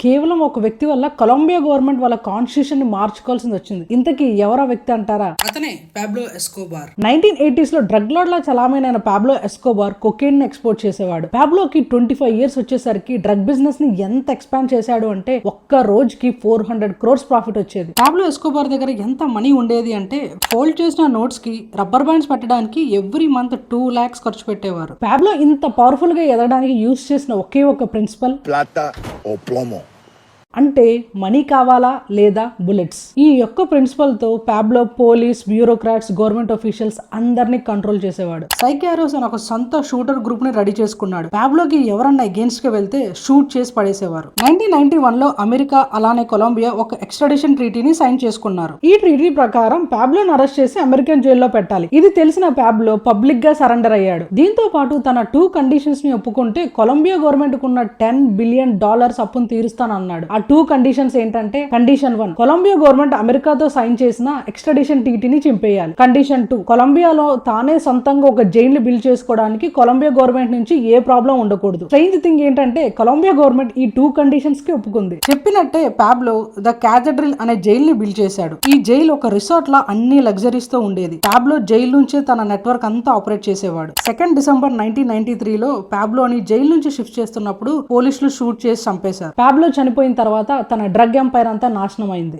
కేవలం ఒక వ్యక్తి వల్ల కొలంబియా గవర్నమెంట్ వాళ్ళ కాన్స్టిట్యూషన్ ని మార్చుకోవాల్సి వచ్చింది. ఇంతకీ ఎవరా వ్యక్తి అంటారా? అతనే పాబ్లో ఎస్కోబార్. 1980s లో డ్రగ్ లార్డ్ లా చలామణైన పాబ్లో ఎస్కోబార్ కొకైన్ ని ఎక్స్పోర్ట్ చేసేవాడు. పాబ్లోకి 25 years వచ్చేసరికి డ్రగ్ బిజినెస్ ని ఎంత ఎక్స్పాండ్ చేశాడు అంటే ఒక్క రోజుకి 400 crores ప్రాఫిట్ వచ్చేది. పాబ్లో ఎస్కోబార్ దగ్గర ఎంత మనీ ఉండేది అంటే ఫోల్డ్ చేసిన నోట్స్ కి రబ్బర్ బ్యాండ్స్ పెట్టడానికి ఎవ్రీ మంత్ 2 lakhs ఖర్చు పెట్టేవారు. పాబ్లో ఇంత పవర్ఫుల్ గా ఎదగడానికి యూజ్ చేసిన ఒకే ఒక ప్రిన్సిపల్ plata o plomo. అంటే మనీ కావాలా లేదా బుల్లెట్స్. ఈ యొక్క ప్రిన్సిపల్ తో Pablo police, bureaucrats, government officials అందరినీ కంట్రోల్ చేసేవాడు. సైకారోస్ అని ఒక సొంత షూటర్ గ్రూప్ ని రెడీ చేసుకున్నాడు. పాబ్లోకి ఎవరన్నా అగేన్స్ట్ గా వెళ్తే షూట్ చేసి పడేసేవారు. 1991 లో అమెరికా అలానే కొలంబియా ఒక ఎక్స్ట్రాడిషన్ ట్రీటీని సైన్ చేసుకున్నారు. ఈ ట్రీటీ ప్రకారం పాబ్లోని అరెస్ట్ చేసి అమెరికన్ జైల్లో పెట్టాలి. ఇది తెలిసిన పాబ్లో పబ్లిక్ గా సరెండర్ అయ్యాడు. దీంతో పాటు తన 2 కండిషన్స్ ని ఒప్పుకుంటే కొలంబియా గవర్నమెంట్ కున్న $10 billion అప్పును తీరుస్తానన్నాడు. 2 కండిషన్స్ ఏంటంటే, కండిషన్ 1 కొలంబియా గవర్నమెంట్ అమెరికాతో సైన్ చేసిన ఎక్స్ట్రాడిషన్ టీటీని చింపేయాలి. కండిషన్ 2 కొలంబియాలో తానే సొంతంగా ఒక జైలు బిల్డ్ చేసుకోవడానికి కొలంబియా గవర్నమెంట్ నుంచి ఏ ప్రాబ్లం ఉండకూడదు. స్ట్రేంజ్ థింగ్ ఏంటంటే కొలంబియా గవర్నమెంట్ ఈ 2 కండిషన్స్ కి ఒప్పుకుంది. చెప్పినట్టే పాబ్లో ద క్యాథడ్రిల్ అనే జైలు ని బిల్డ్ చేశాడు. ఈ జైలు ఒక రిసార్ట్ లా అన్ని లగ్జరీస్ తో ఉండేది. పాబ్లో జైలు నుంచే తన నెట్వర్క్ అంతా ఆపరేట్ చేసేవాడు. 2 December 1993 లో పాబ్లోని జైలు నుంచి షిఫ్ట్ చేస్తున్నప్పుడు పోలీసులు షూట్ చేసి చంపేశారు. పాబ్లో చనిపోయిన తర్వాత తన డ్రగ్ ఎంపైర్ అంతా నాశనం అయింది.